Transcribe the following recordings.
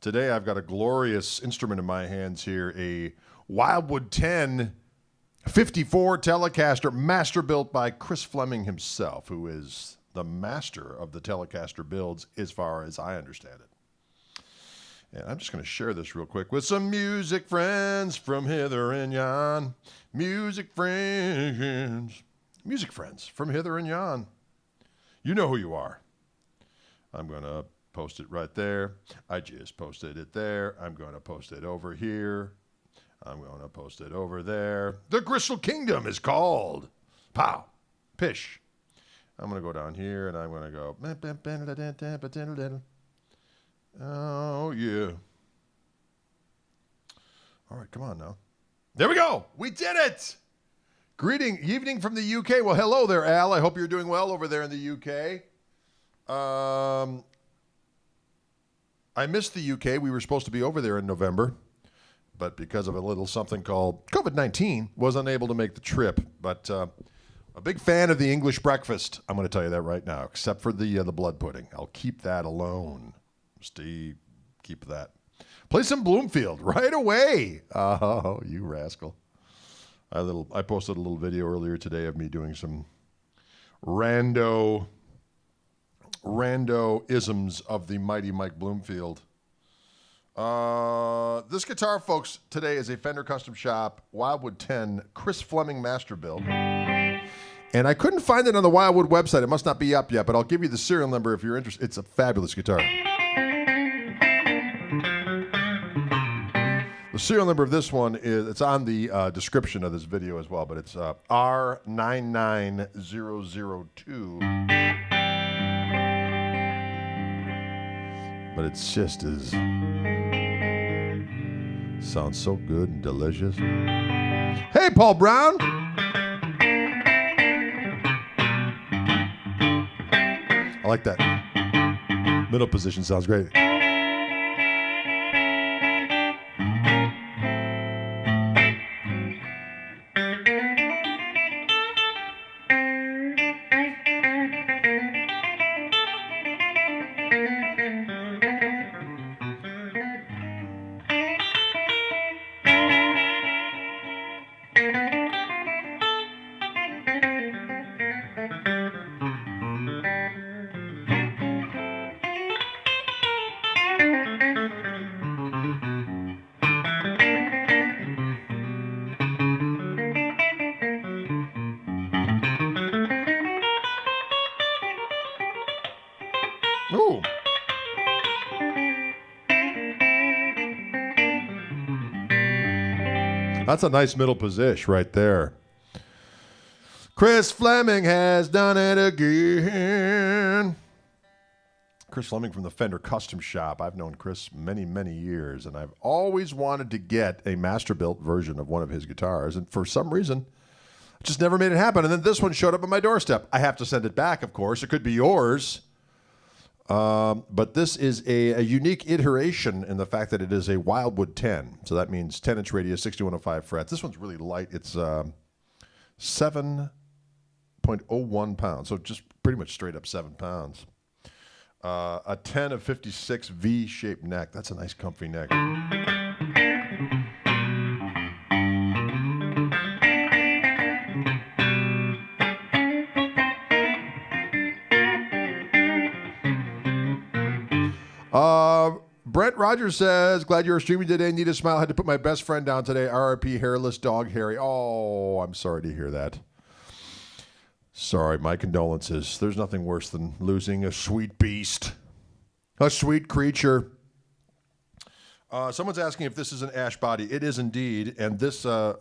Today I've got a glorious instrument in my hands here, a Wildwood 10 54 Telecaster, Masterbuilt by Chris Fleming himself, who is the master of the Telecaster builds as far as I understand it. And I'm just going to share this real quick with some music friends from hither and yon. Music friends from hither and yon. You know who you are. I'm going to post it right there. I just posted it there. I'm going to post it over here. I'm going to post it over there. The Crystal Kingdom is called. Pow. Pish. I'm going to go down here and I'm going to go. Oh, yeah. All right, come on now. There we go. We did it. Evening from the UK. Well, hello there, Al. I hope you're doing well over there in the UK. I missed the UK. We were supposed to be over there in November, but because of a little something called COVID-19, was unable to make the trip. But a big fan of the English breakfast. I'm going to tell you that right now, except for the blood pudding. I'll keep that alone. Steve, keep that. Play some Bloomfield right away. Oh, you rascal. I posted a little video earlier today of me doing some rando isms of the mighty Mike Bloomfield. This guitar, folks, today is a Fender Custom Shop Wildwood 10 Chris Fleming Masterbuilt. And I couldn't find it on the Wildwood website. It must not be up yet, but I'll give you the serial number if you're interested. It's a fabulous guitar. The serial number of this one it's on the description of this video as well, but it's R99002. But it's just sounds so good and delicious. Hey, Paul Brown. I like that. Middle position sounds great. Ooh. That's a nice middle position right there. Chris Fleming has done it again. Chris Fleming from the Fender Custom Shop. I've known Chris many, many years, and I've always wanted to get a Masterbuilt version of one of his guitars, and for some reason, I just never made it happen. And then this one showed up on my doorstep. I have to send it back, of course. It could be yours. But this is a unique iteration in the fact that it is a Wildwood 10. So that means 10-inch radius, 6105 frets. This one's really light. It's 7.01 pounds, so just pretty much straight up 7 pounds. A 10 of 56 V-shaped neck. That's a nice comfy neck. Brent Rogers says, glad you're streaming today. Need a smile. Had to put my best friend down today. RIP hairless dog Harry. Oh, I'm sorry to hear that. Sorry, my condolences. There's nothing worse than losing a sweet beast, a sweet creature. Someone's asking if this is an ash body. It is indeed, and this is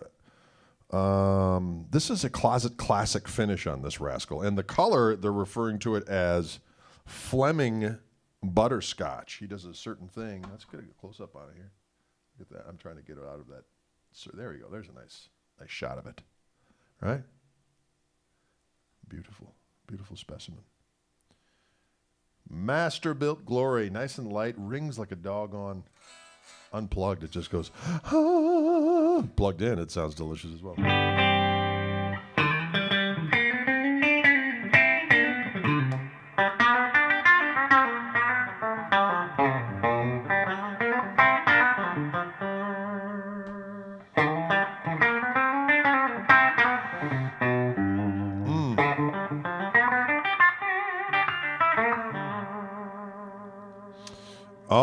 a closet classic finish on this rascal. And the color, they're referring to it as Fleming Butterscotch. He does a certain thing. Let's get a close up on it here. Look at that. I'm trying to get it out of that. So there you go. There's a nice shot of it. Right? Beautiful, beautiful specimen. Masterbuilt glory, nice and light, rings like a doggone. Unplugged, it just goes. Ah. Plugged in, it sounds delicious as well.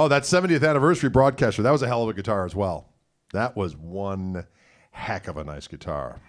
Oh, that 70th anniversary broadcaster. That was a hell of a guitar as well. That was one heck of a nice guitar.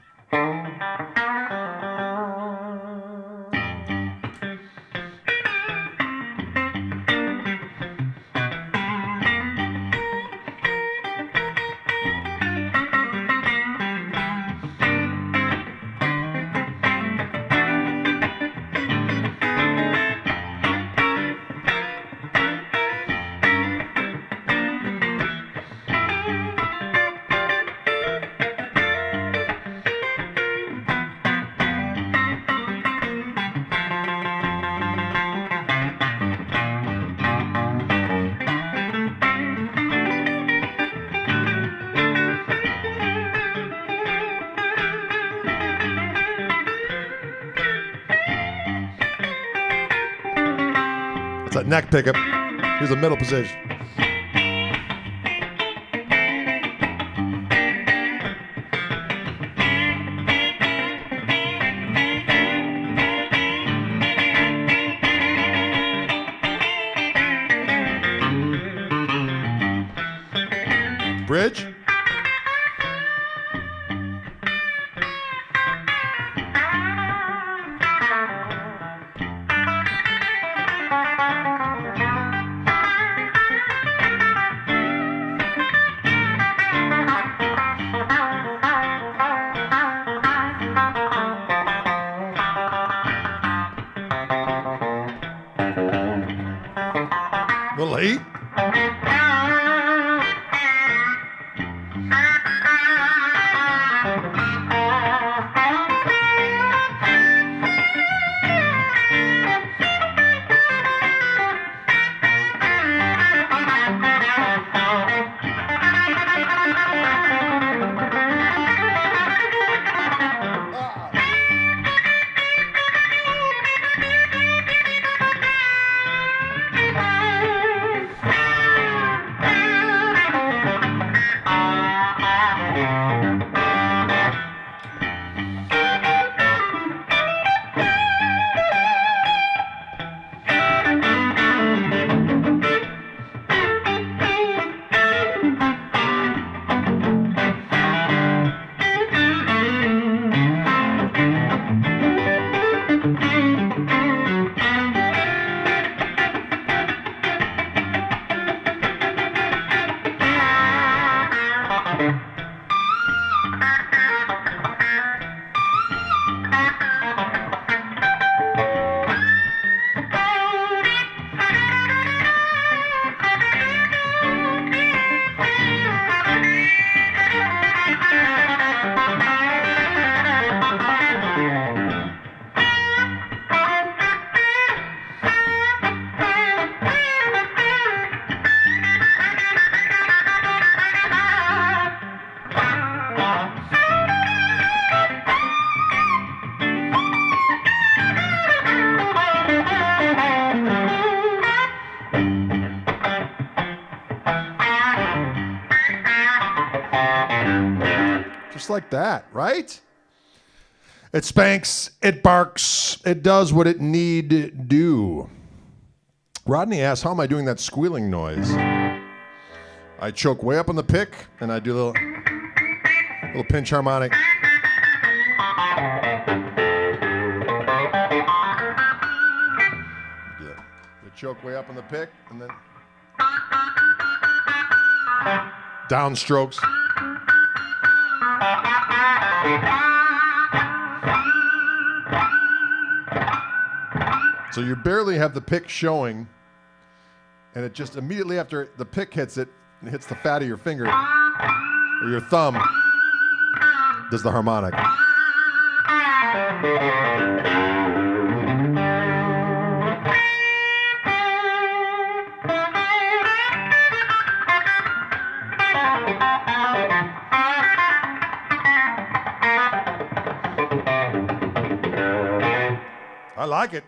It's that neck pickup. Here's the middle position. Bridge. Little heat. Just like that, right? It spanks, it barks, it does what it need do. Rodney asks, how am I doing that squealing noise? I choke way up on the pick, and I do a little pinch harmonic. Do that. The choke way up on the pick, and then down strokes. So you barely have the pick showing, and it just immediately after the pick hits it, and hits the fat of your finger or your thumb, does the harmonic. I like it.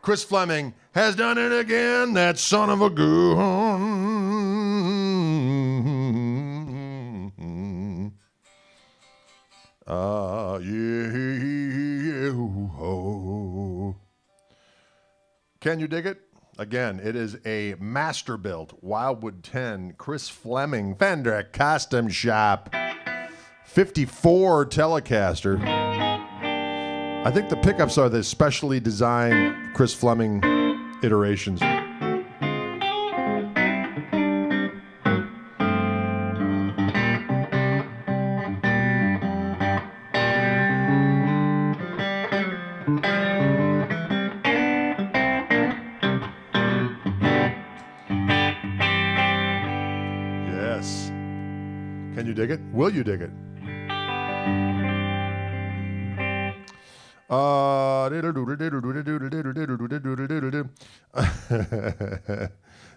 Chris Fleming has done it again, that son of a gun. Yeah. Can you dig it? Again, it is a Masterbuilt Wildwood 10 Chris Fleming Fender Custom Shop 54 Telecaster. I think the pickups are the specially designed Chris Fleming iterations. Yes. Can you dig it? Will you dig it?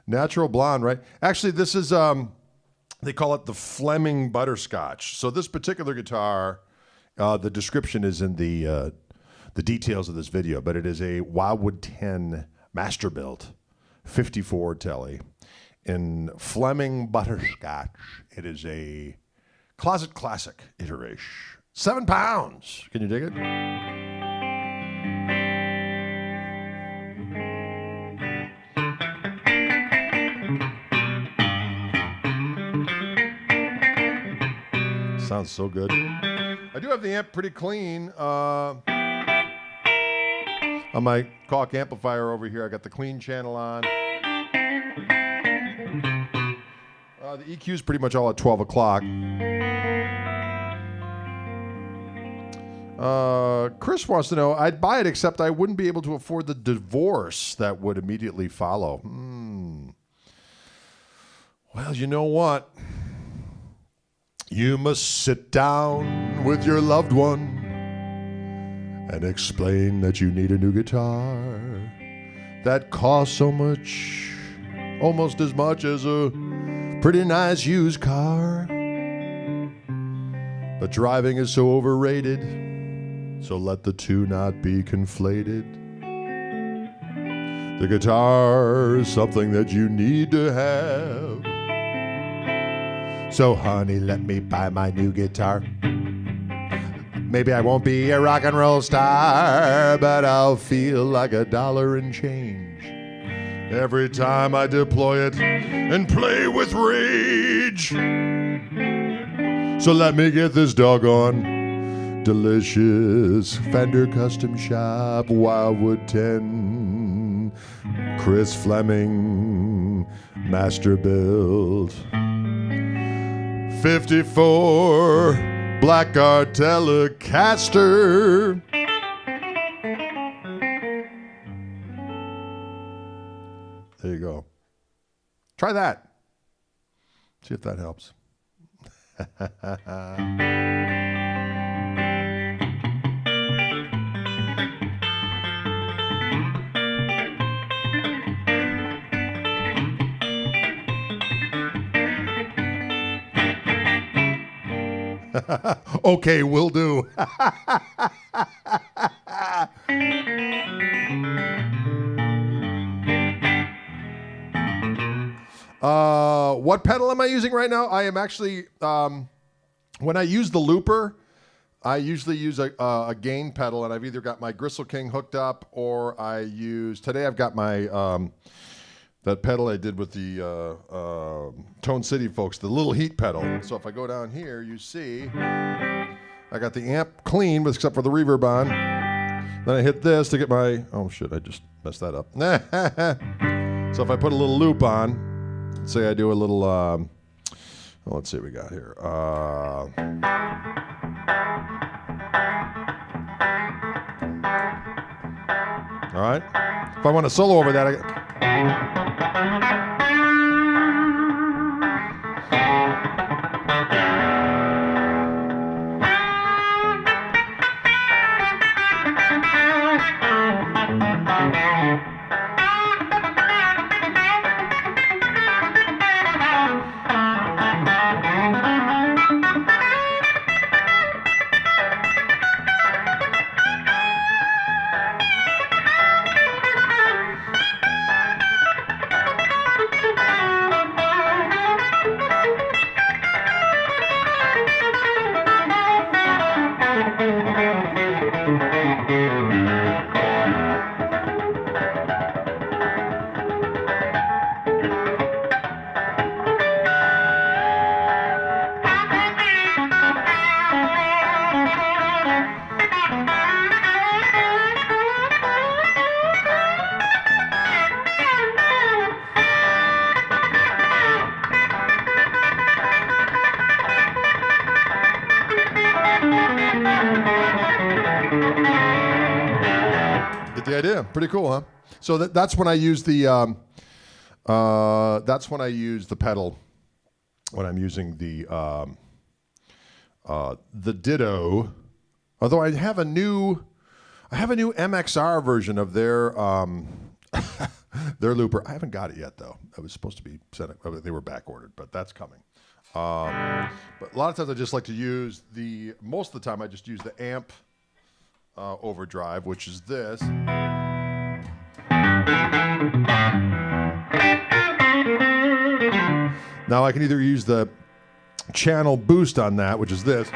Natural blonde, right? Actually, this is, they call it the Fleming Butterscotch. So this particular guitar, the description is in the details of this video, but it is a Wildwood 10 Masterbuilt 54 Tele in Fleming Butterscotch. It is a closet classic iteration. 7 pounds. Can you dig it? Sounds so good. I do have the amp pretty clean. On my Koch amplifier over here, I got the clean channel on. The EQ is pretty much all at 12 o'clock. Chris wants to know, I'd buy it except I wouldn't be able to afford the divorce that would immediately follow. Well, you know what? You must sit down with your loved one and explain that you need a new guitar that costs so much, almost as much as a pretty nice used car. But driving is so overrated, so let the two not be conflated. The guitar is something that you need to have. So honey, let me buy my new guitar. Maybe I won't be a rock and roll star, but I'll feel like $1 and change every time I deploy it and play with rage. So let me get this doggone delicious Fender Custom Shop Wildwood 10 Chris Fleming Masterbuilt 54 Blackguard Telecaster. There you go. Try that. See if that helps. Okay, will do. What pedal am I using right now? I am actually, when I use the looper, I usually use a gain pedal, and I've either got my Gristle King hooked up, or I use, today I've got my, that pedal I did with the Tone City folks, the little heat pedal. So if I go down here, you see I got the amp clean, except for the reverb on. Then I hit this to get my, oh shit, I just messed that up. So if I put a little loop on, say I do a little, well, let's see what we got here. All right. If I want to solo over that, Get the idea? Pretty cool, huh? So that's when I use the pedal when I'm using the Ditto. Although I have a new MXR version of their their looper. I haven't got it yet though. I was supposed to be sent. They were back ordered, but that's coming. But a lot of times I just like to use most of the time I just use the amp overdrive, which is this. Now I can either use the channel boost on that, which is this.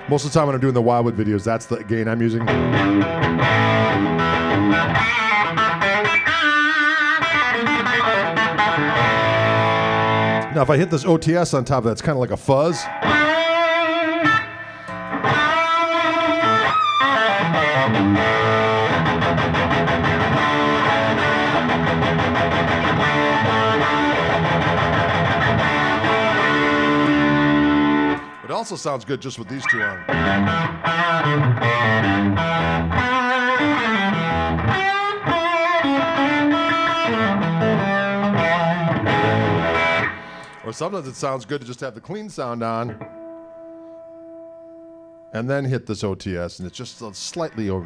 Most of the time when I'm doing the Wildwood videos, that's the gain I'm using. Now if I hit this OTS on top of that, it's kind of like a fuzz. It also sounds good just with these two on. Or sometimes it sounds good to just have the clean sound on and then hit this OTS, and it's just slightly over.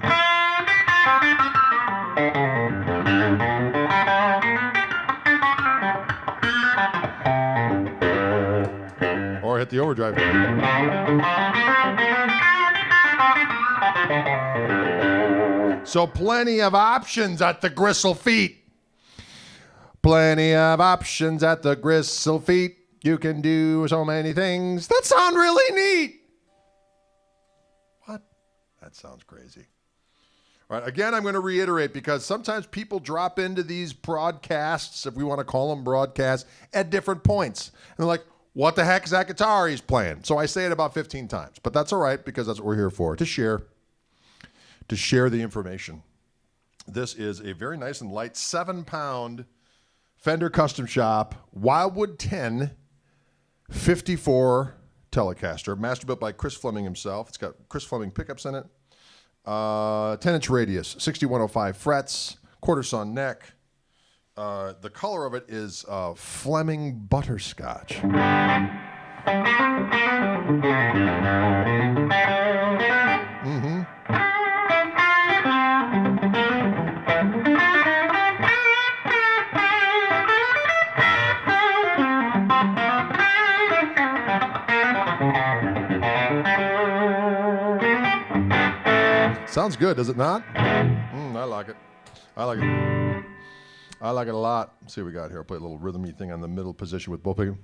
Or hit the overdrive. So plenty of options at the Gristle Feet. Plenty of options at the Gristle Feet. You can do so many things that sound really neat. What? That sounds crazy. All right, again, I'm going to reiterate because sometimes people drop into these broadcasts, if we want to call them broadcasts, at different points. And they're like, what the heck is that guitar he's playing? So I say it about 15 times, but that's all right because that's what we're here for, to share the information. This is a very nice and light 7-pound Fender Custom Shop Wildwood 10 54 Telecaster, Masterbuilt by Chris Fleming himself. It's got Chris Fleming pickups in it. 10-inch radius, 6105 frets, quarter sawn neck. The color of it is Fleming Butterscotch. Mm-hmm. Sounds good, does it not? I like it. I like it. I like it a lot. Let's see what we got here. I'll play a little rhythmy thing on the middle position with both of you.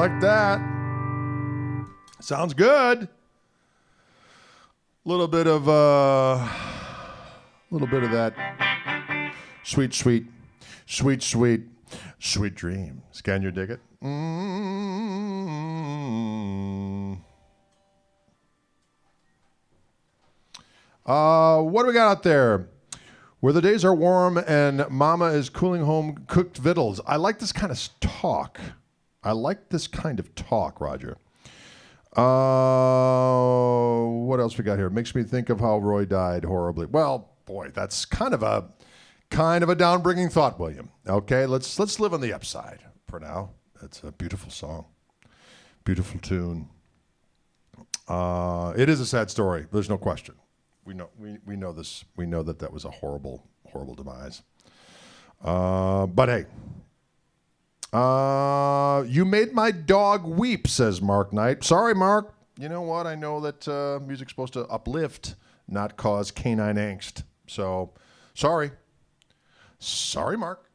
like that. Sounds good. Little bit of that sweet, sweet, sweet, sweet, sweet dreams. Can you dig it? What do we got out there? Where the days are warm and mama is cooling home cooked victuals. I like this kind of talk. Roger. What else we got here? Makes me think of how Roy died horribly. Well, boy, that's kind of a down-bringing thought, William. Okay, let's live on the upside for now. It's a beautiful song, beautiful tune. It is a sad story. There's no question. We know this. We know that was a horrible, horrible demise. But hey, you made my dog weep, says Mark Knight. Sorry, Mark. You know what? I know that music's supposed to uplift, not cause canine angst. So, sorry. Sorry, Mark.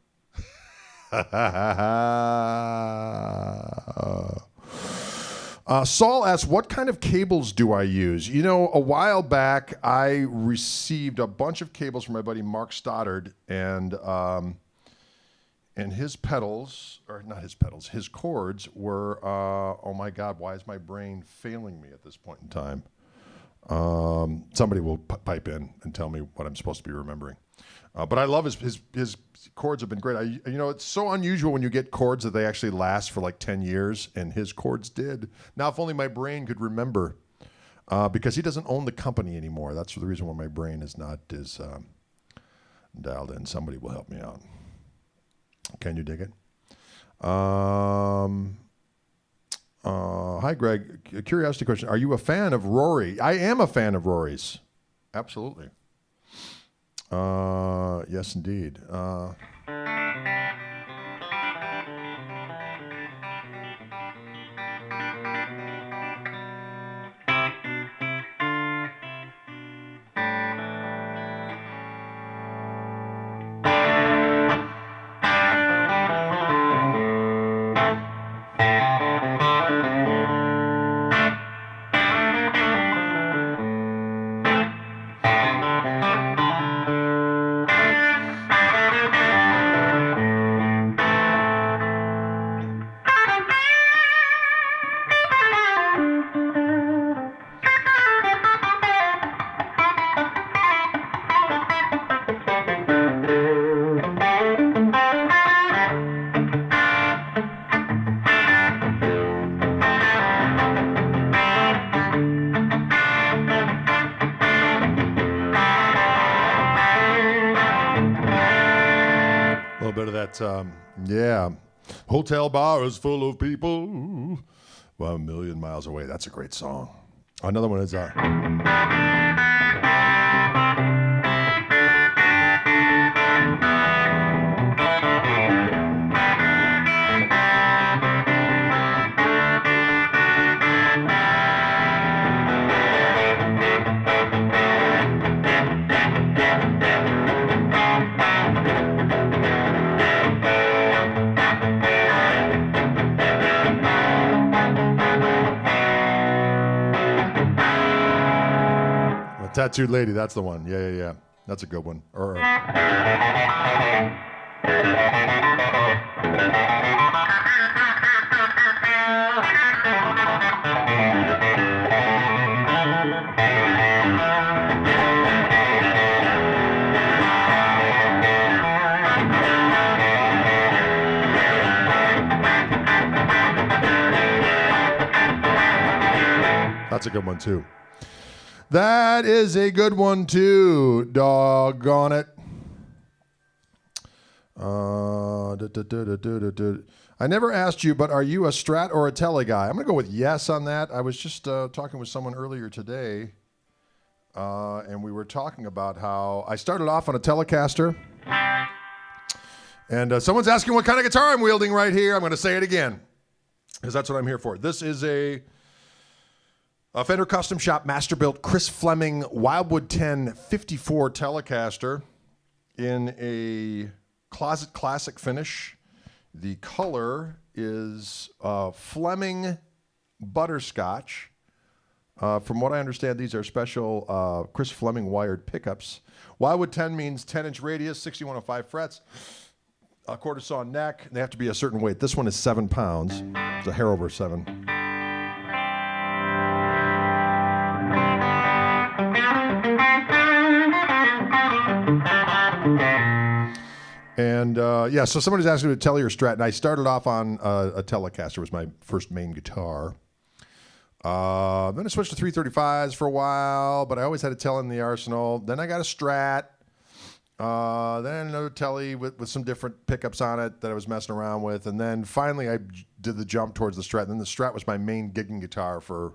Saul asks, what kind of cables do I use? You know, a while back, I received a bunch of cables from my buddy Mark Stoddard, and his pedals, or not his pedals, his chords were, oh my God, why is my brain failing me at this point in time? Somebody will pipe in and tell me what I'm supposed to be remembering. But I love his chords have been great. It's so unusual when you get chords that they actually last for like 10 years, and his chords did. Now, if only my brain could remember, because he doesn't own the company anymore. That's the reason why my brain is not as dialed in. Somebody will help me out. Can you dig it? Hi, Greg. A curiosity question. Are you a fan of Rory? I am a fan of Rory's. Absolutely. Yes, indeed. Yeah. Hotel bar is full of people. Well, a million miles away. That's a great song. Another one is Tattooed Lady, that's the one. Yeah. That's a good one. That's a good one, too. That is a good one, too. Doggone it. I never asked you, but are you a Strat or a Tele guy? I'm going to go with yes on that. I was just talking with someone earlier today, and we were talking about how I started off on a Telecaster, and someone's asking what kind of guitar I'm wielding right here. I'm going to say it again, because that's what I'm here for. This is a Fender Custom Shop Masterbuilt Chris Fleming Wildwood 10 54 Telecaster in a closet classic finish. The color is Fleming Butterscotch. From what I understand, these are special Chris Fleming wired pickups. Wildwood 10 means 10-inch radius, 6105 frets, a quarter saw neck. They have to be a certain weight. This one is 7 pounds. It's a hair over 7. And yeah, so somebody's asking me to Tele or Strat, and I started off on a Telecaster. Was my first main guitar. Then I switched to 335s for a while, but I always had a Tele in the arsenal. Then I got a Strat. Then another Tele with some different pickups on it that I was messing around with. And then finally I did the jump towards the Strat. And then the Strat was my main gigging guitar for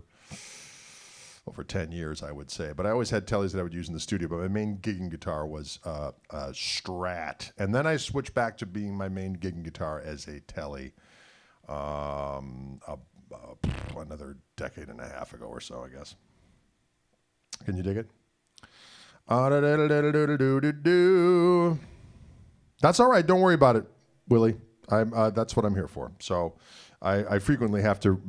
over 10 years, I would say. But I always had Teles that I would use in the studio, but my main gigging guitar was a Strat. And then I switched back to being my main gigging guitar as a Tele another decade and a half ago or so, I guess. Can you dig it? That's all right. Don't worry about it, Willie. That's what I'm here for. So I frequently have to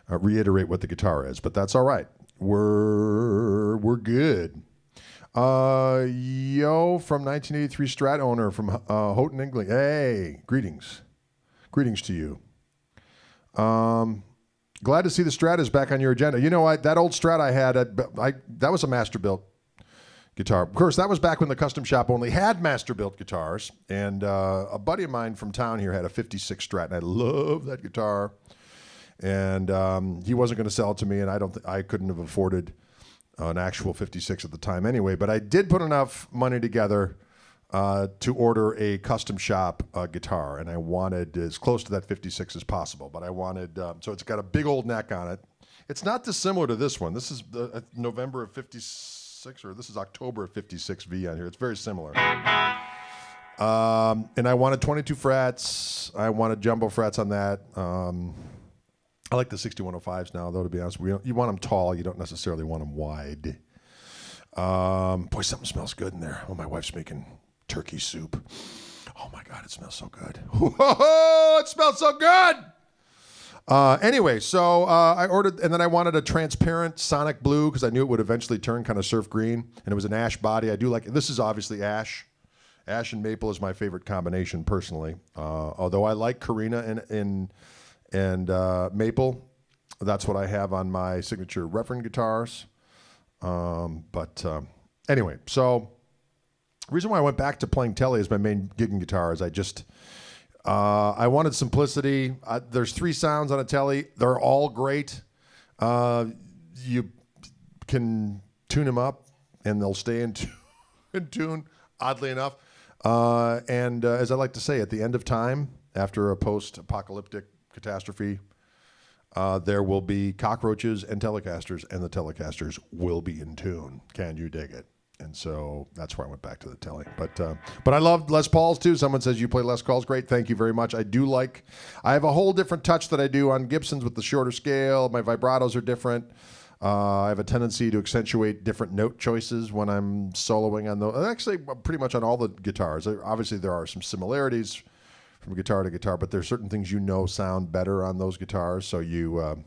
reiterate what the guitar is, but that's all right. We're good. Yo, from 1983 Strat owner from Houghton, England. Hey, greetings. Greetings to you. Glad to see the Strat is back on your agenda. You know, that old Strat I had, that was a Masterbuilt guitar. Of course, that was back when the custom shop only had Masterbuilt guitars. And a buddy of mine from town here had a 56 Strat, and I love that guitar. And he wasn't going to sell it to me, and I couldn't have afforded an actual 56 at the time anyway. But I did put enough money together to order a custom shop guitar, and I wanted as close to that 56 as possible. But I wanted, so it's got a big old neck on it. It's not dissimilar to this one. This is November of 56, or this is October of 56 V on here. It's very similar. And I wanted 22 frets. I wanted jumbo frets on that. I like the 6105s now, though, to be honest. You want them tall. You don't necessarily want them wide. Boy, something smells good in there. Oh, my wife's making turkey soup. Oh my God, it smells so good. Whoa, it smells so good. Anyway, so I ordered, and then I wanted a transparent sonic blue because I knew it would eventually turn kind of surf green, and it was an ash body. I do like, this is obviously ash. Ash and maple is my favorite combination personally. Although I like Carina and maple. That's what I have on my signature Reverend guitars. Anyway, so the reason why I went back to playing Tele as my main gigging guitar is I wanted simplicity. There's 3 sounds on a Tele. They're all great. You can tune them up, and they'll stay in tune, oddly enough. And as I like to say, at the end of time, after a post-apocalyptic catastrophe, there will be cockroaches and Telecasters, and the Telecasters will be in tune. Can you dig it? And so that's why I went back to the Tele. But I love Les Pauls too. Someone says you play Les Pauls. Great. Thank you very much. I have a whole different touch that I do on Gibsons with the shorter scale. My vibratos are different. I have a tendency to accentuate different note choices when I'm soloing on those. Actually, pretty much on all the guitars. Obviously, there are some similarities from guitar to guitar, but there's certain things sound better on those guitars. So you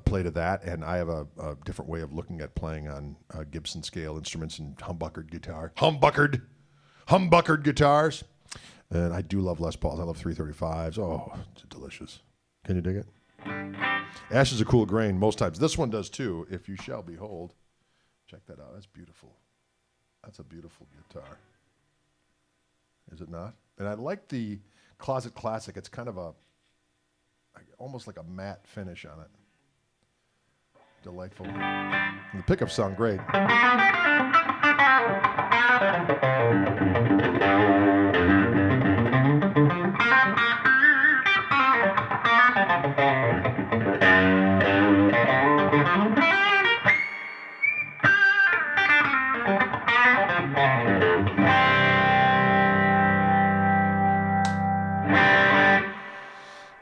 play to that, and I have a different way of looking at playing on Gibson scale instruments and humbuckered guitars. And I do love Les Pauls. I love 335s. Oh, it's delicious. Can you dig it? Ash is a cool grain most times. This one does too, if you shall behold. Check that out. That's beautiful. That's a beautiful guitar. Is it not? And I like the Closet Classic. It's kind of almost like a matte finish on it. Delightful. And the pickups sound great.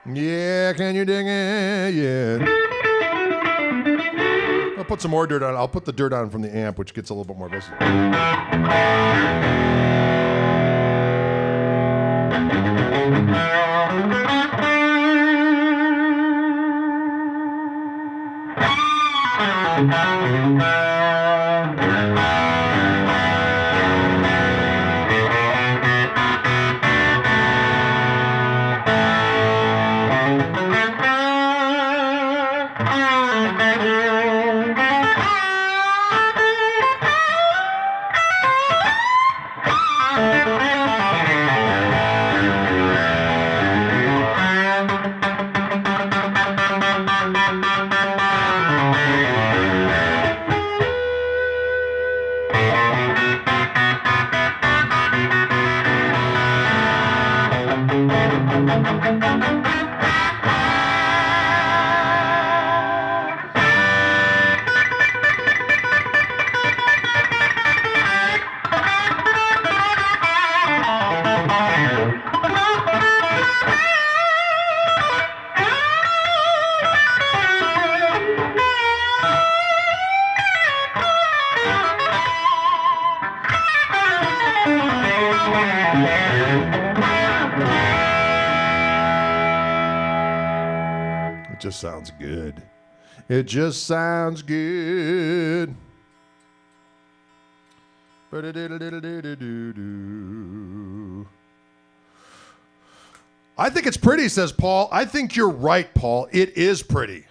Yeah, can you dig it? Yeah. I'll put some more dirt on. I'll put the dirt on from the amp, which gets a little bit more visible. It just sounds good. It just sounds good. I think it's pretty, says Paul. I think you're right, Paul. It is pretty.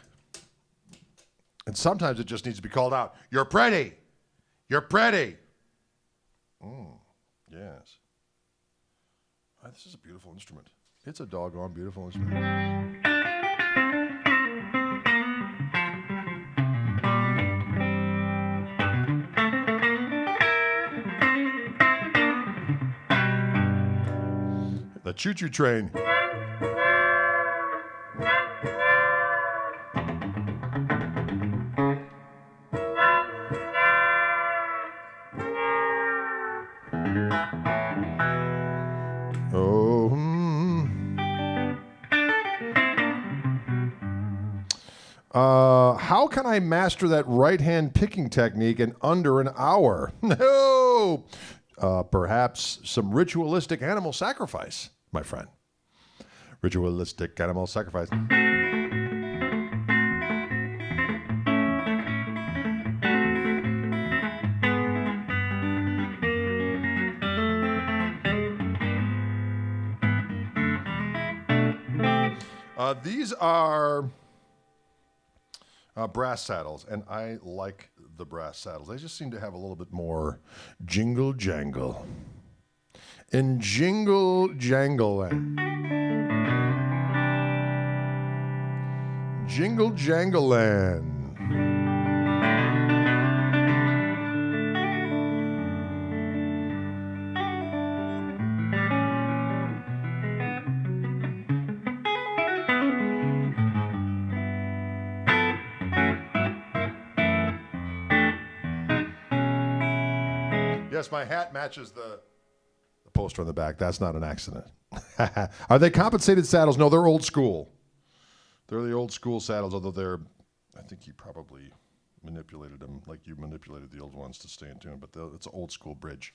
And sometimes it just needs to be called out. You're pretty. You're pretty. Yes. This is a beautiful instrument. It's a doggone beautiful instrument. The choo-choo train. How can I master that right-hand picking technique in under an hour? No! Perhaps some ritualistic animal sacrifice, my friend. Ritualistic animal sacrifice. These are brass saddles, and I like the brass saddles. They just seem to have a little bit more jingle jangle. And jingle jangle land. Jingle jangle land. Yes, my hat matches the poster on the back. That's not an accident. Are they compensated saddles? No, they're old school. They're the old school saddles, although I think he probably manipulated them like you manipulated the old ones to stay in tune, but it's an old school bridge.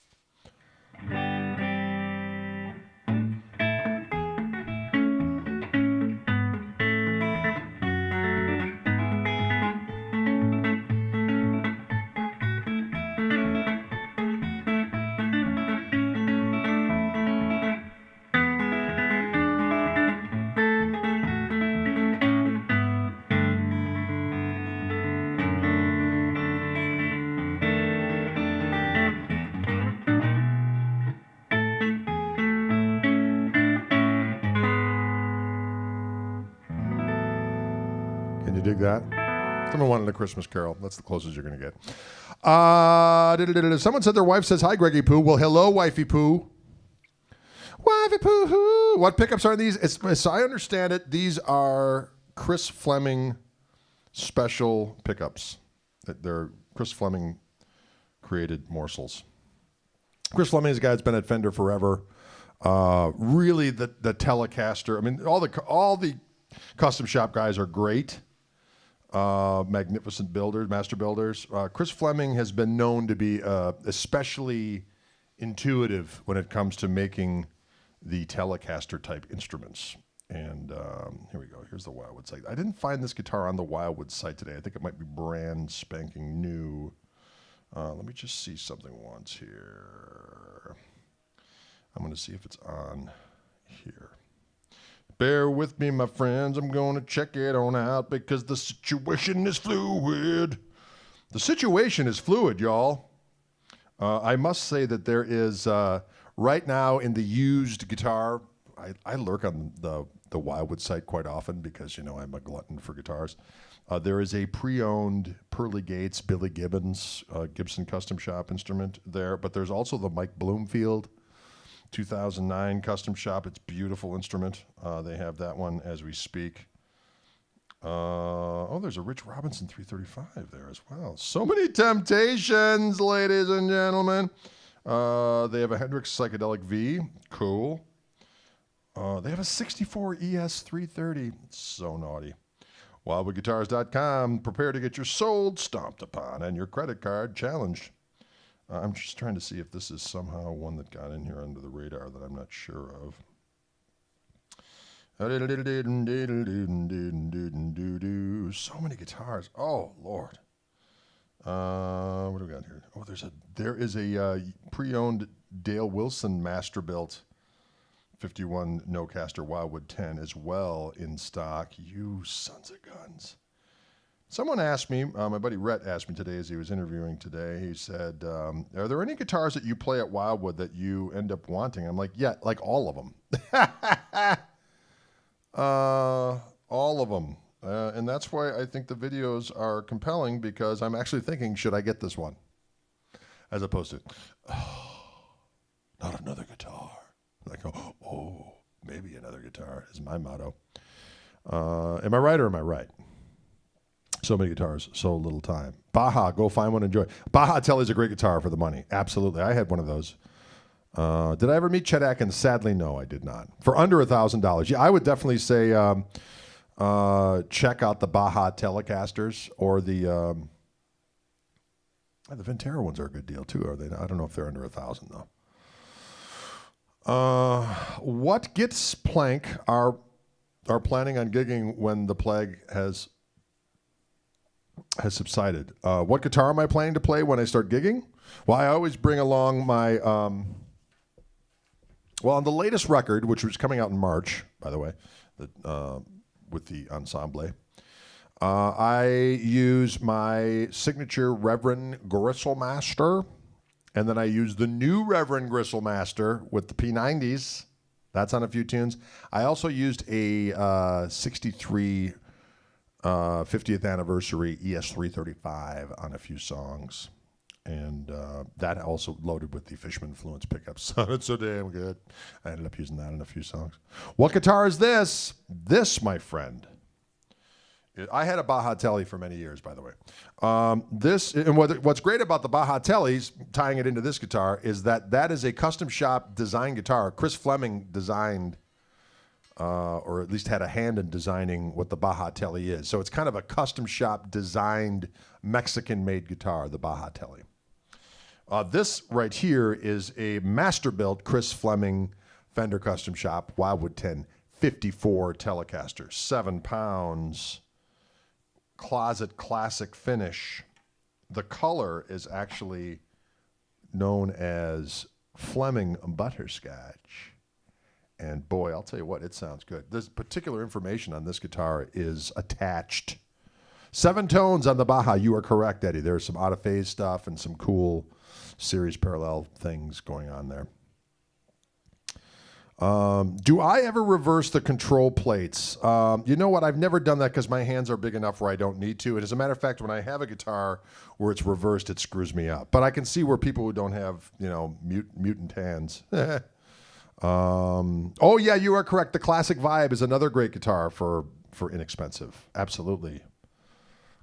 Can you dig that? Someone wanted a Christmas Carol. That's the closest you're going to get. Someone said their wife says, hi, Greggy Poo. Well, hello, Wifey Poo. Wifey Poo. What pickups are these? As I understand it, these are Chris Fleming special pickups. They're Chris Fleming created morsels. Chris Fleming is a guy that's been at Fender forever. Really, the Telecaster. I mean, all the custom shop guys are great. Magnificent builders, master builders. Chris Fleming has been known to be especially intuitive when it comes to making the Telecaster type instruments. And here we go. Here's the Wildwood site. I didn't find this guitar on the Wildwood site today. I think it might be brand spanking new. Let me just see something once here. I'm going to see if it's on here. Bear with me, my friends. I'm going to check it on out because the situation is fluid. The situation is fluid, y'all. I must say that there is, right now in the used guitar, I lurk on the Wildwood site quite often because, you know, I'm a glutton for guitars. There is a pre-owned Pearly Gates, Billy Gibbons, Gibson Custom Shop instrument there, but there's also the Mike Bloomfield 2009 Custom Shop. It's a beautiful instrument. They have that one as we speak. Oh, there's a Rich Robinson 335 there as well. So many temptations, ladies and gentlemen. They have a Hendrix Psychedelic V. Cool. They have a 64 ES 330. It's so naughty. WildwoodGuitars.com. Prepare to get your soul stomped upon and your credit card challenged. I'm just trying to see if this is somehow one that got in here under the radar that I'm not sure of. So many guitars. Oh, Lord. What do we got here? Oh, there is a pre-owned Dale Wilson Masterbuilt 51 no-caster Wildwood 10 as well in stock. You sons of guns. Someone asked me, my buddy Rhett asked me today as he was interviewing today, he said, are there any guitars that you play at Wildwood that you end up wanting? I'm like, yeah, like all of them. All of them. And that's why I think the videos are compelling, because I'm actually thinking, should I get this one? As opposed to, oh, not another guitar. Like, oh, maybe another guitar is my motto. Am I right or am I right? So many guitars, so little time. Baja, go find one, enjoy. Baja Tele is a great guitar for the money. Absolutely. I had one of those. Did I ever meet Chet Atkins? Sadly, no, I did not. For under $1,000. Yeah, I would definitely say check out the Baja Telecasters or the Ventera ones are a good deal too, are they? I don't know if they're under $1,000 though. What Gits Plank are planning on gigging when the plague has subsided? What guitar am I planning to play when I start gigging? Well, I always bring along my, well, on the latest record, which was coming out in March, by the way, with the Ensemble, I use my signature Reverend Grisselmaster, and then I use the new Reverend Grisselmaster with the P90s. That's on a few tunes. I also used a 63 50th anniversary ES335 on a few songs. And that also loaded with the Fishman Fluence pickups. Sounded so damn good. I ended up using that in a few songs. What guitar is this? This, my friend. I had a Baja Tele for many years, by the way. What's great about the Baja Teles, tying it into this guitar, is that is a custom shop design guitar. Chris Fleming designed, or at least had a hand in designing what the Baja Tele is. So it's kind of a custom shop designed Mexican-made guitar, the Baja Tele. This right here is a Masterbuilt Chris Fleming Fender Custom Shop Wildwood 10 54 Telecaster, 7 pounds, closet classic finish. The color is actually known as Fleming Butterscotch. And boy, I'll tell you what, it sounds good. This particular information on this guitar is attached. 7 tones on the Baja. You are correct, Eddie. There's some out of phase stuff and some cool series parallel things going on there. Do I ever reverse the control plates? You know what? I've never done that because my hands are big enough where I don't need to. And as a matter of fact, when I have a guitar where it's reversed, it screws me up. But I can see where people who don't have, mutant hands. Oh, yeah, you are correct. The Classic Vibe is another great guitar for inexpensive. Absolutely.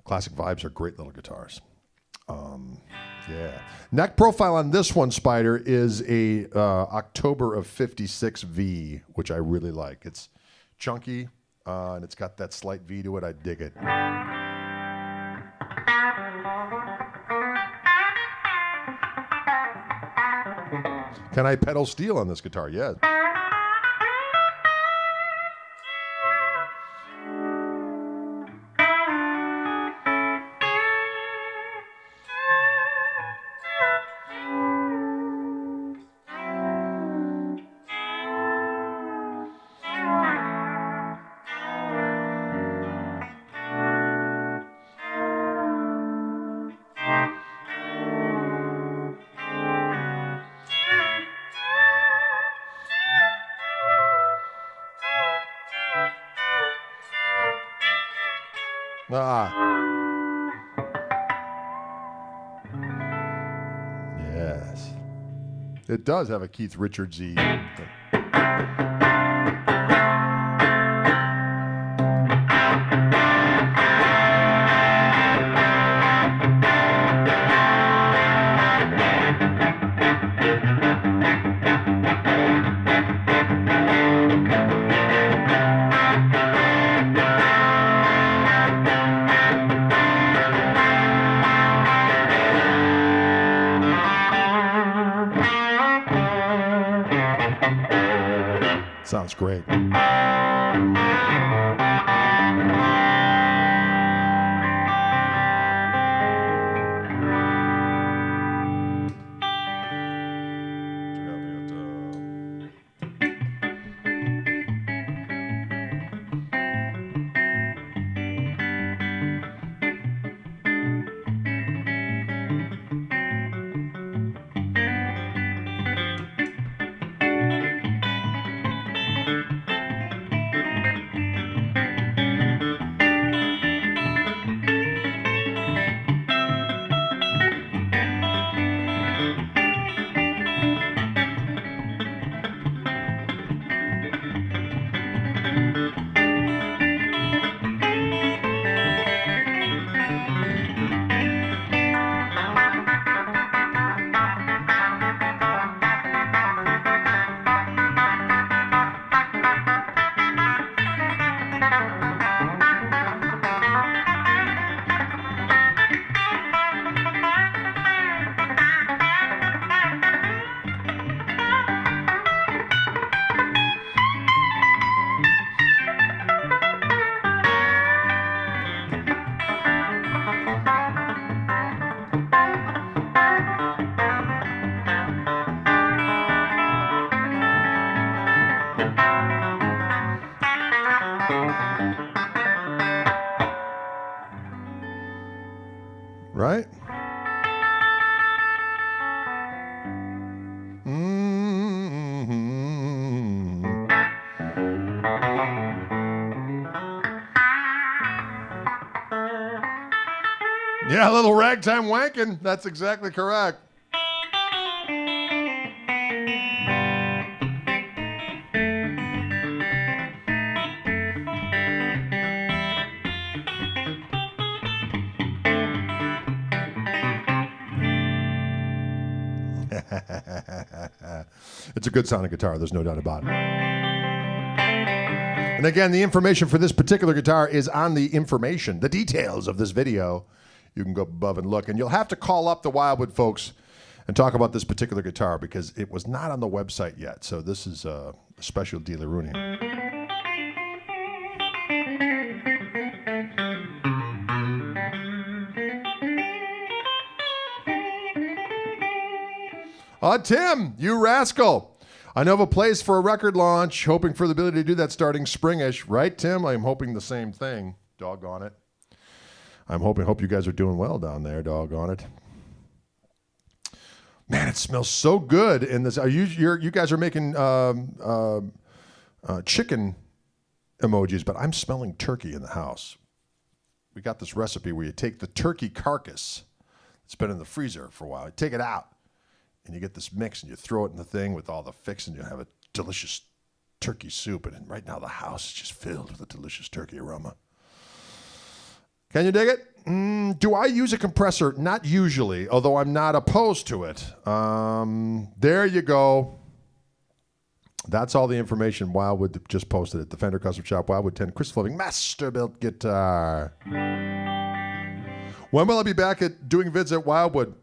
Classic Vibes are great little guitars. Yeah. Neck profile on this one, Spider, is a October of 56 V, which I really like. It's chunky, and it's got that slight V to it. I dig it. Can I pedal steel on this guitar? Yes. Ah. Yes. It does have a Keith Richards-y thing. Sounds great. Right? Yeah, a little ragtime wanking. That's exactly correct. It's a good sounding guitar, there's no doubt about it. And again, the information for this particular guitar is on the information, the details of this video. You can go above and look, and you'll have to call up the Wildwood folks and talk about this particular guitar because it was not on the website yet. So this is a special dealer-rooney. Tim, you rascal. I know of a place for a record launch, hoping for the ability to do that starting springish. Right, Tim? I'm hoping the same thing. Doggone it. Hope you guys are doing well down there. Doggone it. Man, it smells so good in this. You guys are making chicken emojis, but I'm smelling turkey in the house. We got this recipe where you take the turkey carcass. It's been in the freezer for a while. You take it out. And you get this mix, and you throw it in the thing with all the fix, and you have a delicious turkey soup. And right now, the house is just filled with a delicious turkey aroma. Can you dig it? Do I use a compressor? Not usually, although I'm not opposed to it. There you go. That's all the information Wildwood just posted at the Fender Custom Shop, Wildwood 10, Chris Fleming, Masterbuilt guitar. When will I be back at doing vids at Wildwood?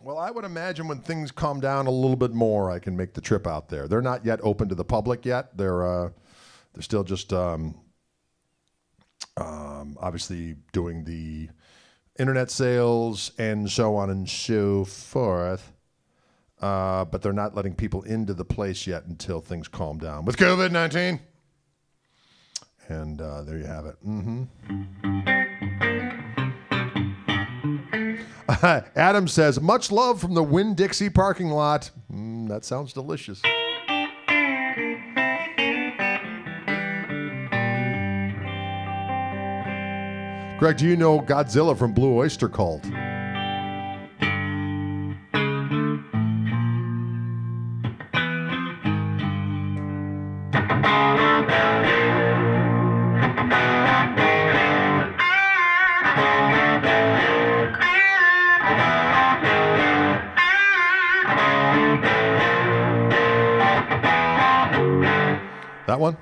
Well, I would imagine when things calm down a little bit more, I can make the trip out there. They're not yet open to the public yet. They're still just obviously doing the internet sales and so on and so forth. But they're not letting people into the place yet until things calm down with COVID-19. And there you have it. Adam says, much love from the Winn-Dixie parking lot. That sounds delicious. Greg, do you know Godzilla from Blue Oyster Cult? That one?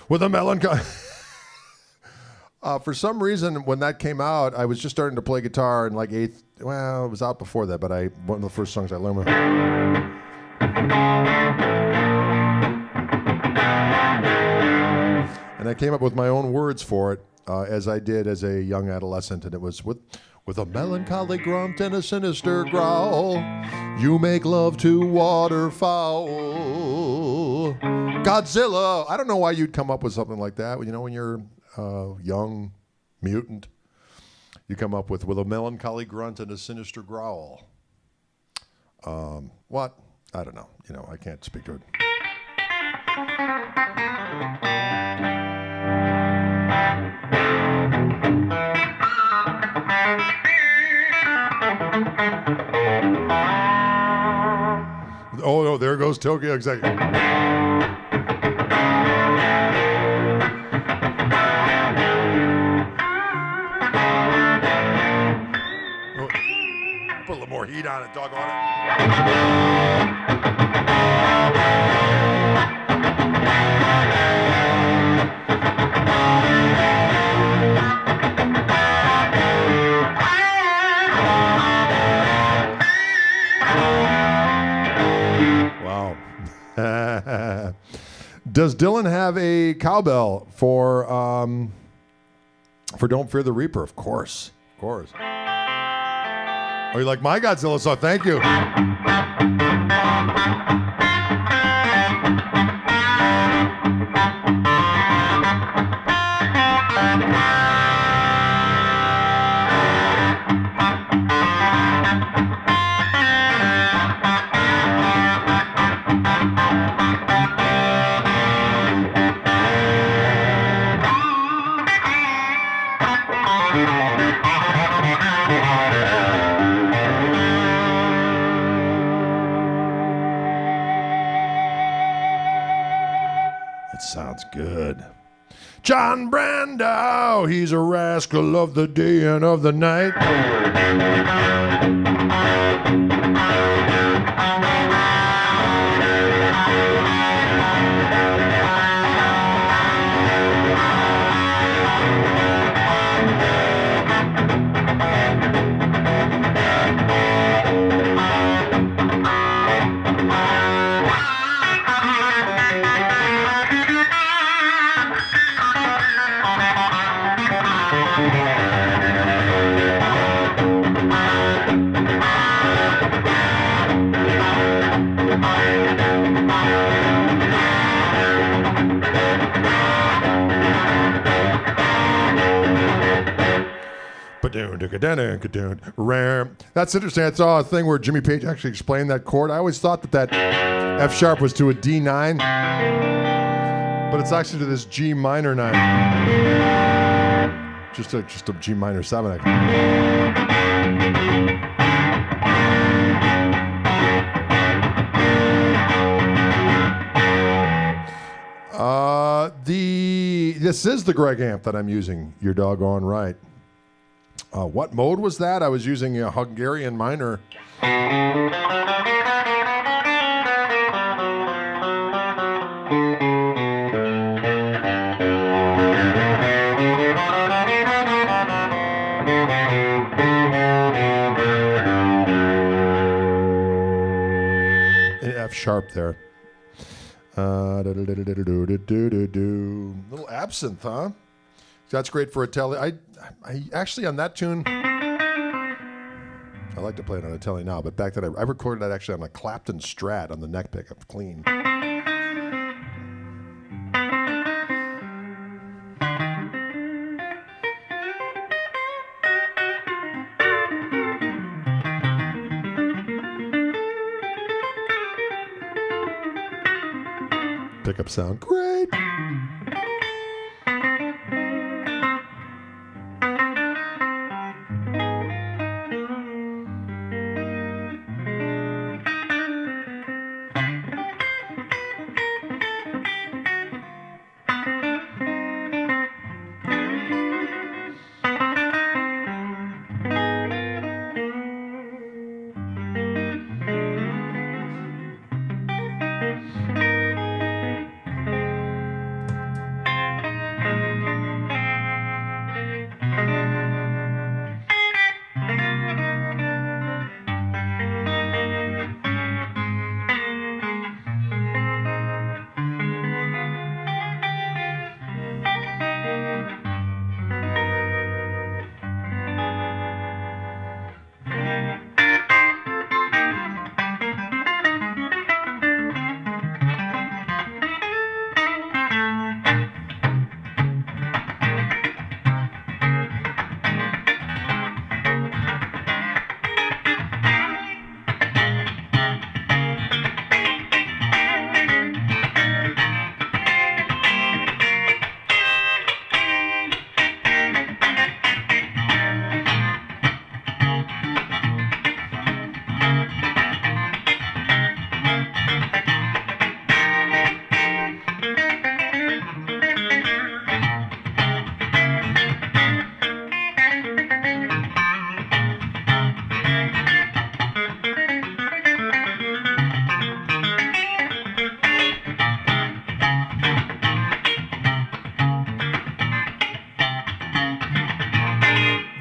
With a melancholy. For some reason, when that came out, I was just starting to play guitar in like eighth. Well, it was out before that, but one of the first songs I learned was. And I came up with my own words for it, as I did as a young adolescent, and it was with a melancholy grunt and a sinister growl, you make love to waterfowl. Godzilla. I don't know why you'd come up with something like that. You know, when you're young mutant, you come up with a melancholy grunt and a sinister growl. What? I don't know. You know, I can't speak to it. Oh no, there goes Tokyo. Exactly. Put a little more heat on it, doggone it. Wow. Does Dylan have a cowbell for Don't Fear the Reaper? Of course. Of course. Oh, you like my Godzilla song? Thank you. Sounds good. John Brando, he's a rascal of the day and of the night. That's interesting. I saw a thing where Jimmy Page actually explained that chord. I always thought that F sharp was to a D9, but it's actually to this G minor 9. Just a G minor 7. This is the Greg amp that I'm using. You're doggone right. What mode was that? I was using a Hungarian minor. F sharp there. Little absinthe, huh? That's great for a Tele. I actually on that tune, I like to play it on a Tele now, but back then I recorded that actually on a Clapton Strat on the neck pickup, clean. Pickup sound, great.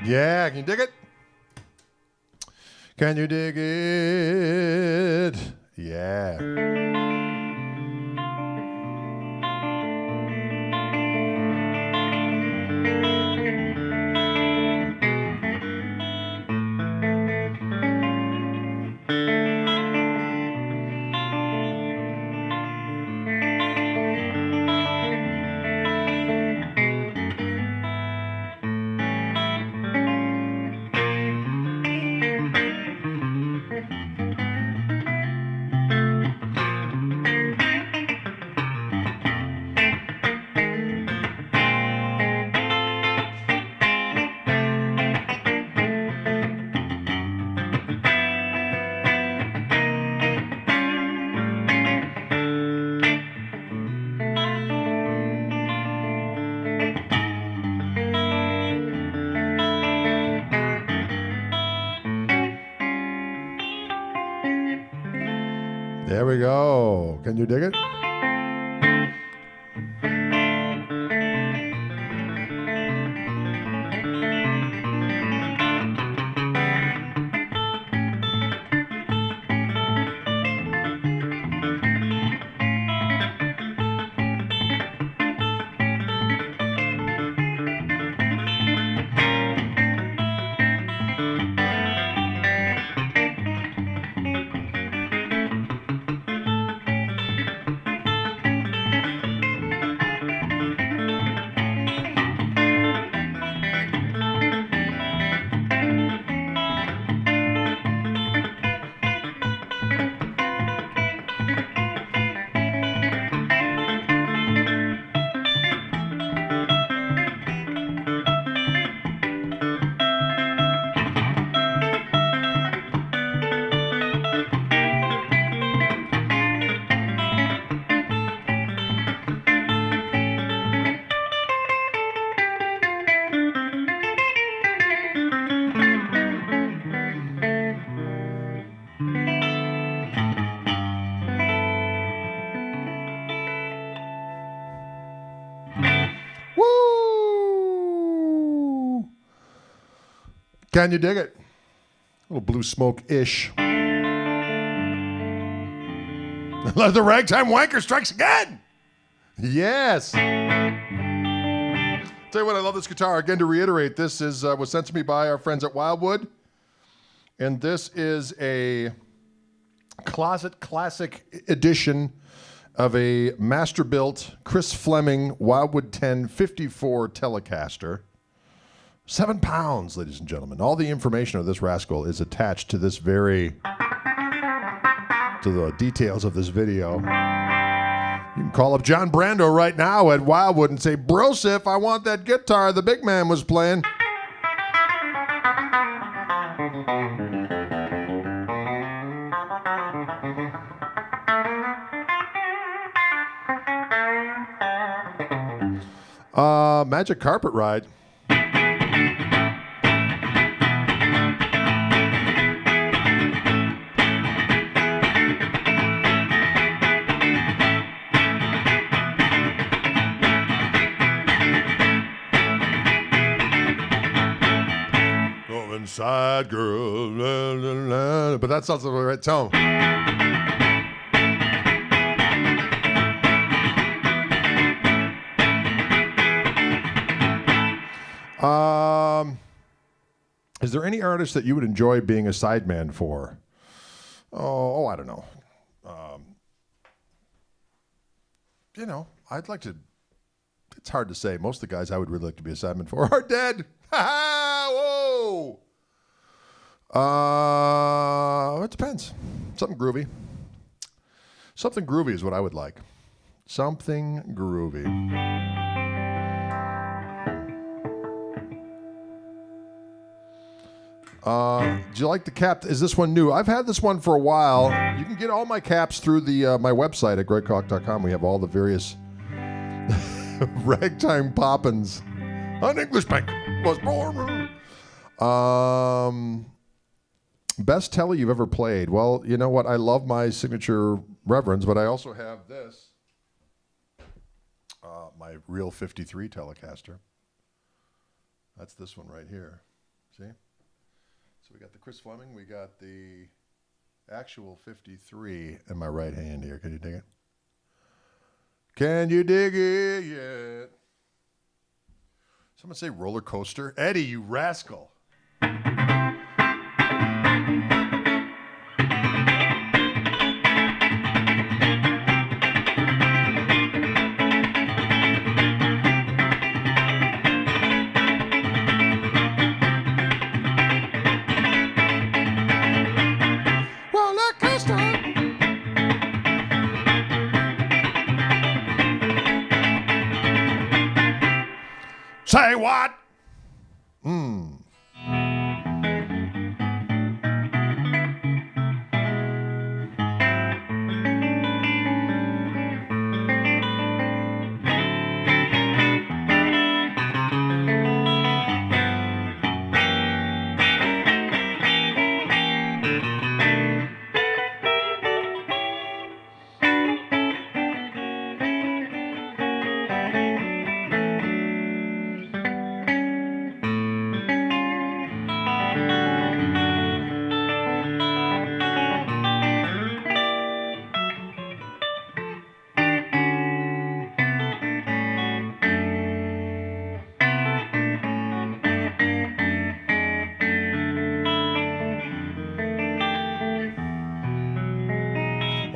Yeah, can you dig it? Can you dig it? Yeah. There we go. Can you dig it? Woo! Can you dig it? A little blue smoke-ish. The ragtime wanker strikes again. Yes. Tell you what, I love this guitar. Again, to reiterate, this is was sent to me by our friends at Wildwood. And this is a closet classic edition of a Masterbuilt Chris Fleming Wildwood 10 54 Telecaster. 7 pounds, ladies and gentlemen. All the information of this rascal is attached to this to the details of this video. You can call up John Brando right now at Wildwood and say, Brosif, I want that guitar the big man was playing. Magic Carpet Ride. Go inside, girl. La, la, la. But that's not the right tone. Is there any artist that you would enjoy being a sideman for? Oh, I don't know. I'd like to. It's hard to say. Most of the guys I would really like to be a sideman for are dead. Whoa. It depends. Something groovy. Something groovy is what I would like. Something groovy. Do you like the cap? Is this one new? I've had this one for a while. You can get all my caps through the my website at gregkoch.com. We have all the various ragtime poppins. An English bank was born. Best Tele you've ever played? Well, you know what? I love my signature Reverends, but I also have this. My real 53 Telecaster. That's this one right here. See? So we got the Chris Fleming. We got the actual 53 in my right hand here. Can you dig it? Can you dig it yet? Someone say roller coaster. Eddie, you rascal. Say what?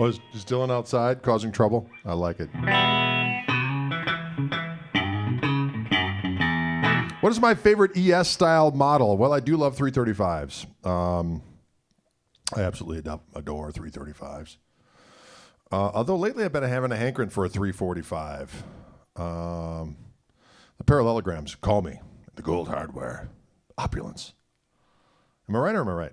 Oh, is Dylan outside causing trouble? I like it. What is my favorite ES style model? Well, I do love 335s. I absolutely adore 335s. Although lately I've been having a hankering for a 345. The parallelograms call me the gold hardware. Opulence. Am I right or am I right?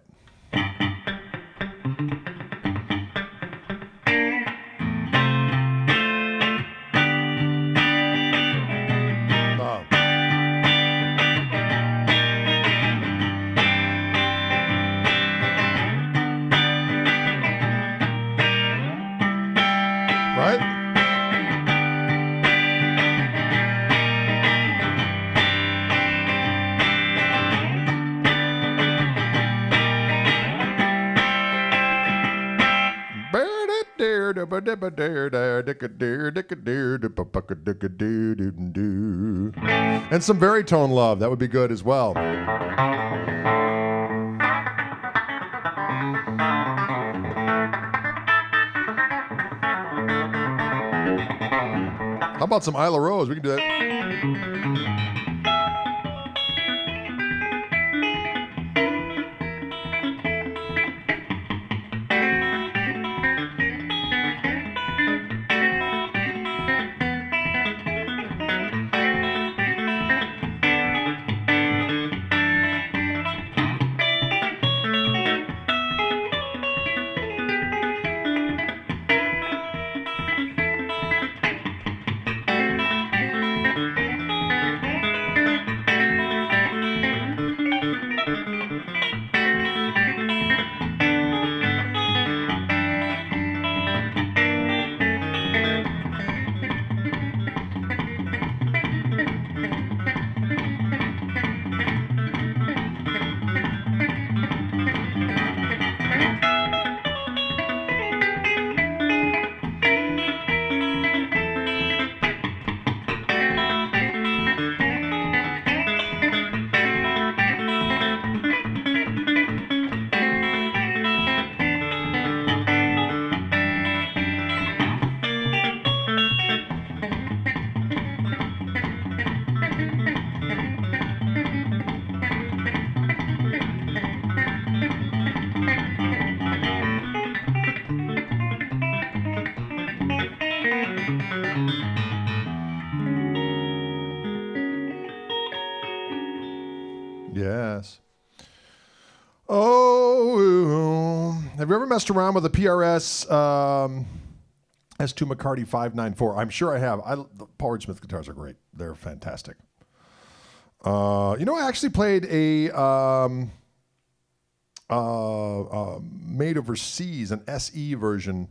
And some baritone love. That would be good as well. How about some Isla Rose? We can do that. Yes. Oh, have you ever messed around with a PRS S2 McCarty 594? I'm sure I have. The Paul Reed Smith guitars are great. They're fantastic. I actually played a made overseas, an SE version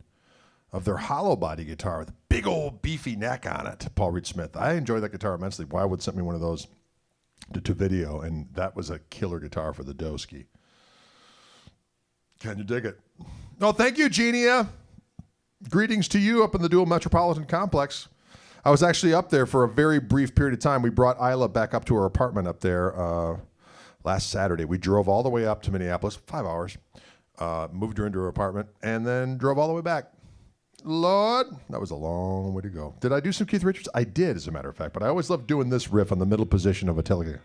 of their hollow body guitar with a big old beefy neck on it, Paul Reed Smith. I enjoy that guitar immensely. Wildwood sent me one of those to video, and that was a killer guitar for the Doski. Can you dig it? Oh, thank you, Genia. Greetings to you up in the Dual Metropolitan Complex. I was actually up there for a very brief period of time. We brought Isla back up to her apartment up there last Saturday. We drove all the way up to Minneapolis, 5 hours, moved her into her apartment, and then drove all the way back. Lord, that was a long way to go. Did I do some Keith Richards? I did, as a matter of fact, but I always love doing this riff on the middle position of a Tele.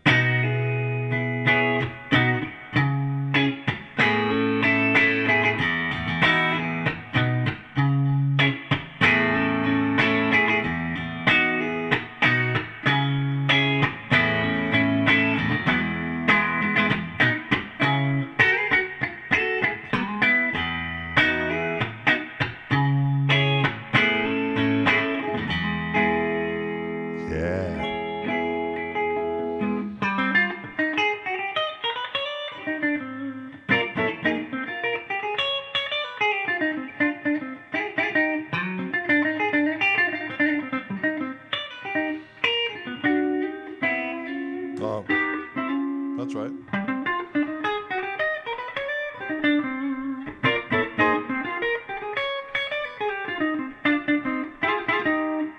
That's right.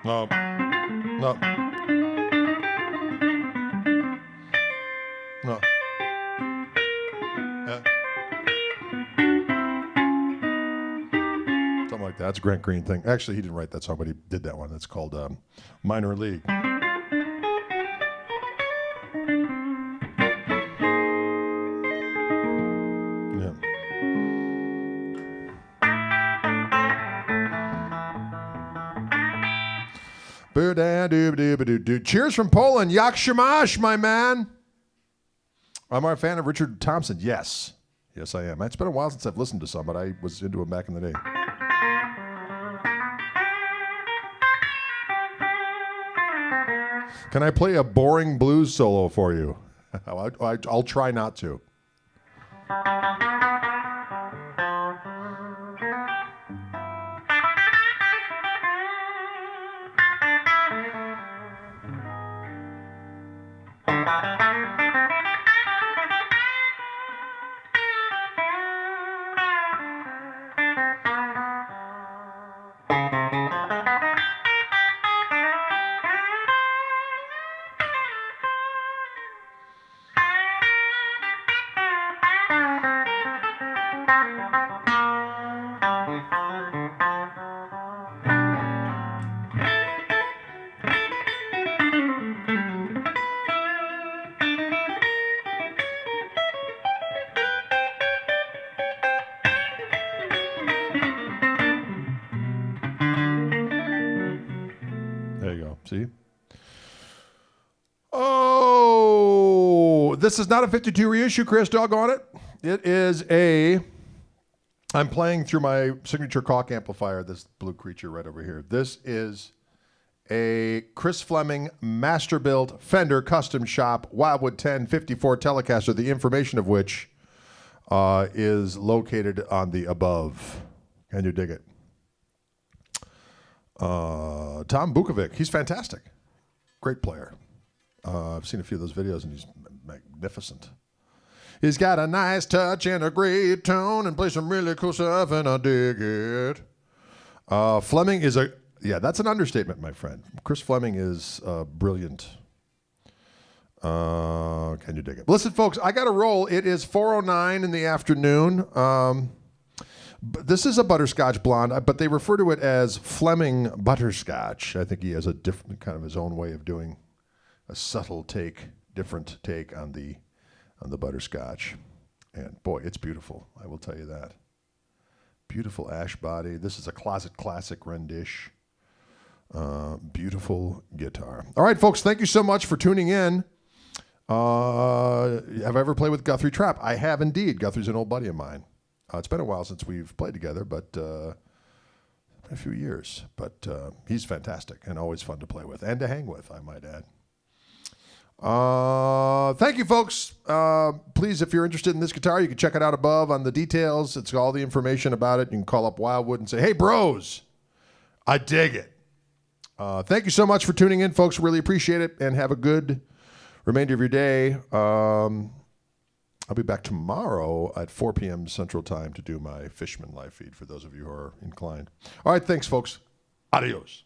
No. No. No. Yeah. Something like that. It's a Grant Green thing. Actually, he didn't write that song, but he did that one. It's called Minor League. Cheers from Poland. Jak się masz, my man. I'm a fan of Richard Thompson. Yes. Yes, I am. It's been a while since I've listened to some, but I was into him back in the day. Can I play a boring blues solo for you? I'll try not to. See? Oh, this is not a 52 reissue, Chris, doggone it. It is I'm playing through my signature Koch amplifier, this blue creature right over here. This is a Chris Fleming Masterbuilt Fender Custom Shop Wildwood 1054 Telecaster, the information of which is located on the above. Can you dig it? Tom Bukovic, he's fantastic. Great player. I've seen a few of those videos, and he's magnificent. He's got a nice touch and a great tone and plays some really cool stuff, and I dig it. Fleming is that's an understatement, my friend. Chris Fleming is brilliant. Can you dig it? Listen, folks, I got to roll. It is 4:09 in the afternoon. This is a Butterscotch blonde, but they refer to it as Fleming Butterscotch. I think he has a different kind of his own way of doing a subtle take, different take on the Butterscotch. And boy, it's beautiful. I will tell you that. Beautiful ash body. This is a closet classic rendition. Beautiful guitar. All right, folks, thank you so much for tuning in. Have I ever played with Guthrie Trapp? I have indeed. Guthrie's an old buddy of mine. It's been a while since we've played together, but a few years. But he's fantastic and always fun to play with and to hang with, I might add. Thank you, folks. Please, if you're interested in this guitar, you can check it out above on the details. It's all the information about it. You can call up Wildwood and say, hey, bros, I dig it. Thank you so much for tuning in, folks. Really appreciate it, and have a good remainder of your day. I'll be back tomorrow at 4 p.m. Central Time to do my Fishman live feed for those of you who are inclined. All right, thanks, folks. Adios.